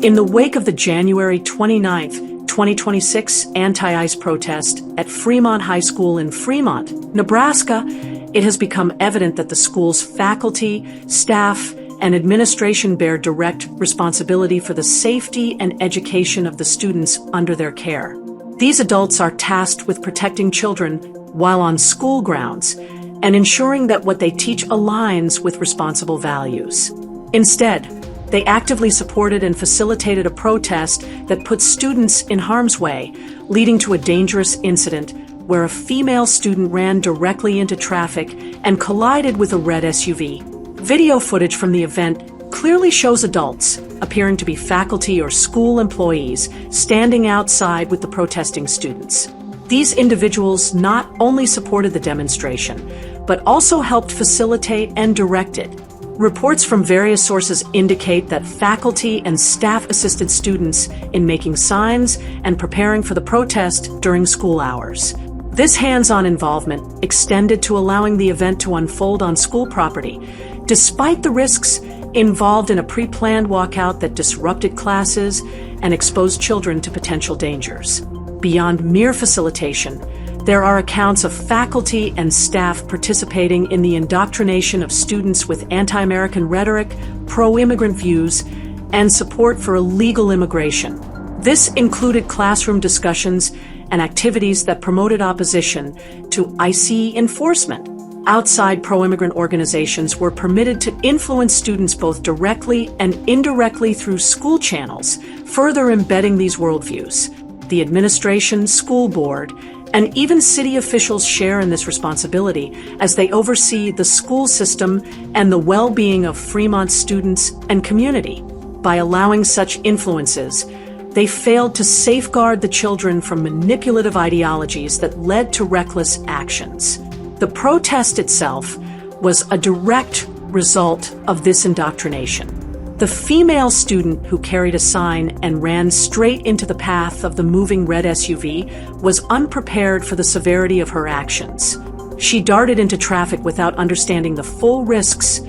In the wake of the January 29, 2026 anti-ICE protest at Fremont High School in Fremont, Nebraska, it has become evident that the school's faculty, staff, and administration bear direct responsibility for the safety and education of the students under their care. These adults are tasked with protecting children while on school grounds and ensuring that what they teach aligns with responsible values. Instead, they actively supported and facilitated a protest that put students in harm's way, leading to a dangerous incident where a female student ran directly into traffic and collided with a red SUV. Video footage from the event clearly shows adults, appearing to be faculty or school employees, standing outside with the protesting students. These individuals not only supported the demonstration, but also helped facilitate and direct it. Reports from various sources indicate that faculty and staff assisted students in making signs and preparing for the protest during school hours. This hands-on involvement extended to allowing the event to unfold on school property, despite the risks involved in a pre-planned walkout that disrupted classes and exposed children to potential dangers. Beyond mere facilitation, there are accounts of faculty and staff participating in the indoctrination of students with anti-American rhetoric, pro-immigrant views, and support for illegal immigration. This included classroom discussions and activities that promoted opposition to ICE enforcement. Outside pro-immigrant organizations were permitted to influence students both directly and indirectly through school channels, further embedding these worldviews. The administration, school board, and even city officials share in this responsibility as they oversee the school system and the well-being of Fremont students and community. By allowing such influences, they failed to safeguard the children from manipulative ideologies that led to reckless actions. The protest itself was a direct result of this indoctrination. The female student who carried a sign and ran straight into the path of the moving red SUV was unprepared for the severity of her actions. She darted into traffic without understanding the full risks,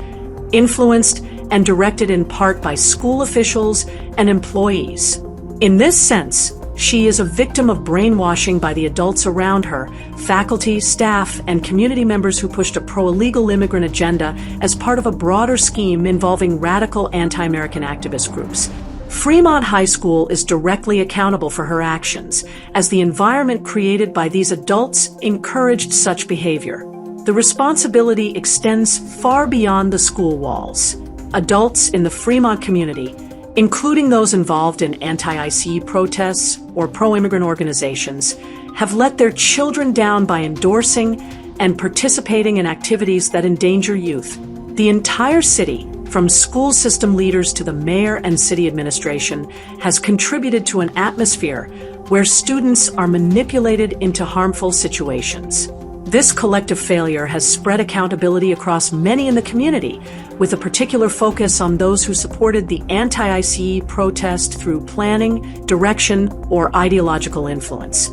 influenced and directed in part by school officials and employees. In this sense, she is a victim of brainwashing by the adults around her, faculty, staff, and community members who pushed a pro-illegal immigrant agenda as part of a broader scheme involving radical anti-American activist groups. Fremont High School is directly accountable for her actions, as the environment created by these adults encouraged such behavior. The responsibility extends far beyond the school walls. Adults in the Fremont community, including those involved in anti-ICE protests or pro-immigrant organizations, have let their children down by endorsing and participating in activities that endanger youth. The entire city, from school system leaders to the mayor and city administration, has contributed to an atmosphere where students are manipulated into harmful situations. This collective failure has spread accountability across many in the community, with a particular focus on those who supported the anti-ICE protest through planning, direction, or ideological influence.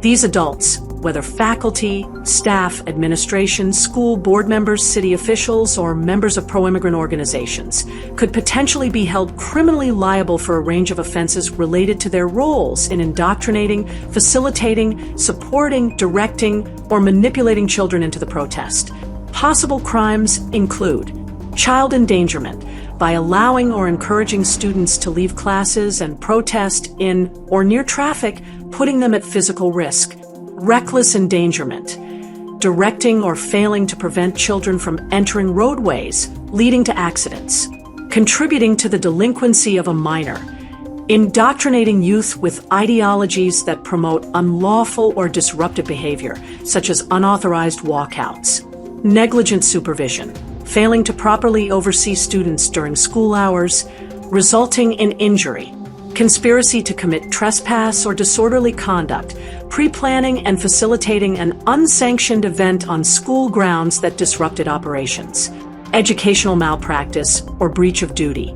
These adults, whether faculty, staff, administration, school board members, city officials, or members of pro-immigrant organizations, could potentially be held criminally liable for a range of offenses related to their roles in indoctrinating, facilitating, supporting, directing, or manipulating children into the protest. Possible crimes include child endangerment, by allowing or encouraging students to leave classes and protest in or near traffic, putting them at physical risk. Reckless endangerment, directing or failing to prevent children from entering roadways, leading to accidents. Contributing to the delinquency of a minor, indoctrinating youth with ideologies that promote unlawful or disruptive behavior, such as unauthorized walkouts. Negligent supervision, failing to properly oversee students during school hours, resulting in injury. Conspiracy to commit trespass or disorderly conduct, pre-planning and facilitating an unsanctioned event on school grounds that disrupted operations. Educational malpractice or breach of duty,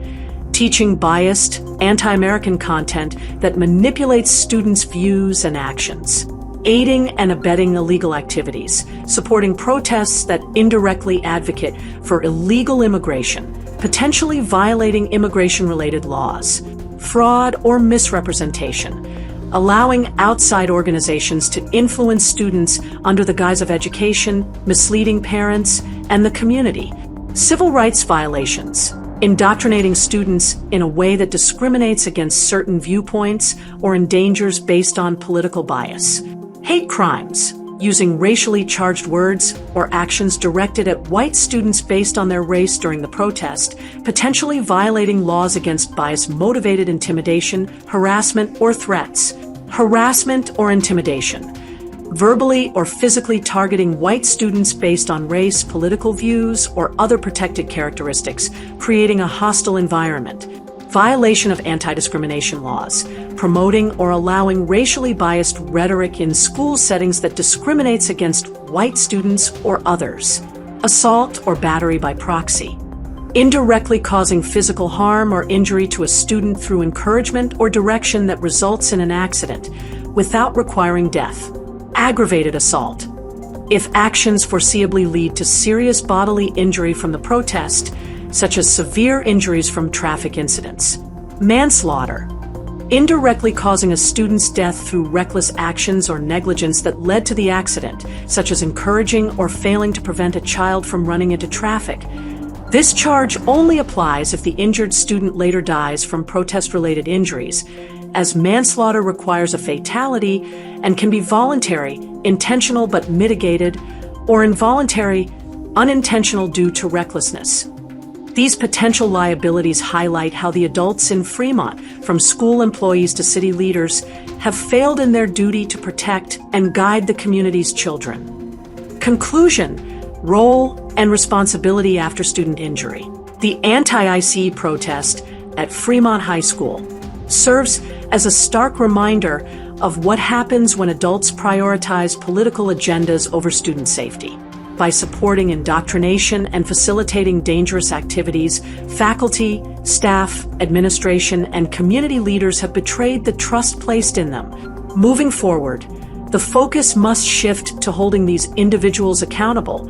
teaching biased, anti-American content that manipulates students' views and actions. Aiding and abetting illegal activities, supporting protests that indirectly advocate for illegal immigration, potentially violating immigration-related laws. fraud, or misrepresentation, allowing outside organizations to influence students under the guise of education, misleading parents, and the community. Civil rights violations, indoctrinating students in a way that discriminates against certain viewpoints or endangers based on political bias. Hate crimes, using racially charged words or actions directed at white students based on their race during the protest, potentially violating laws against bias-motivated intimidation, harassment, or threats. Harassment or intimidation, verbally or physically targeting white students based on race, political views, or other protected characteristics, creating a hostile environment. Violation of anti-discrimination laws, promoting or allowing racially biased rhetoric in school settings that discriminates against white students or others. Assault or battery by proxy, indirectly causing physical harm or injury to a student through encouragement or direction that results in an accident without requiring death. Aggravated assault, if actions foreseeably lead to serious bodily injury from the protest, such as severe injuries from traffic incidents. Manslaughter, indirectly causing a student's death through reckless actions or negligence that led to the accident, such as encouraging or failing to prevent a child from running into traffic. This charge only applies if the injured student later dies from protest-related injuries, as manslaughter requires a fatality and can be voluntary, intentional but mitigated, or involuntary, unintentional due to recklessness. These potential liabilities highlight how the adults in Fremont, from school employees to city leaders, have failed in their duty to protect and guide the community's children. Conclusion: role and responsibility after student injury. The anti-ICE protest at Fremont High School serves as a stark reminder of what happens when adults prioritize political agendas over student safety. By supporting indoctrination and facilitating dangerous activities, faculty, staff, administration, and community leaders have betrayed the trust placed in them. Moving forward, the focus must shift to holding these individuals accountable,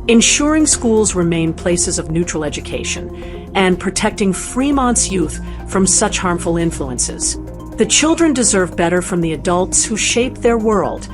ensuring schools remain places of neutral education, and protecting Fremont's youth from such harmful influences. The children deserve better from the adults who shape their world.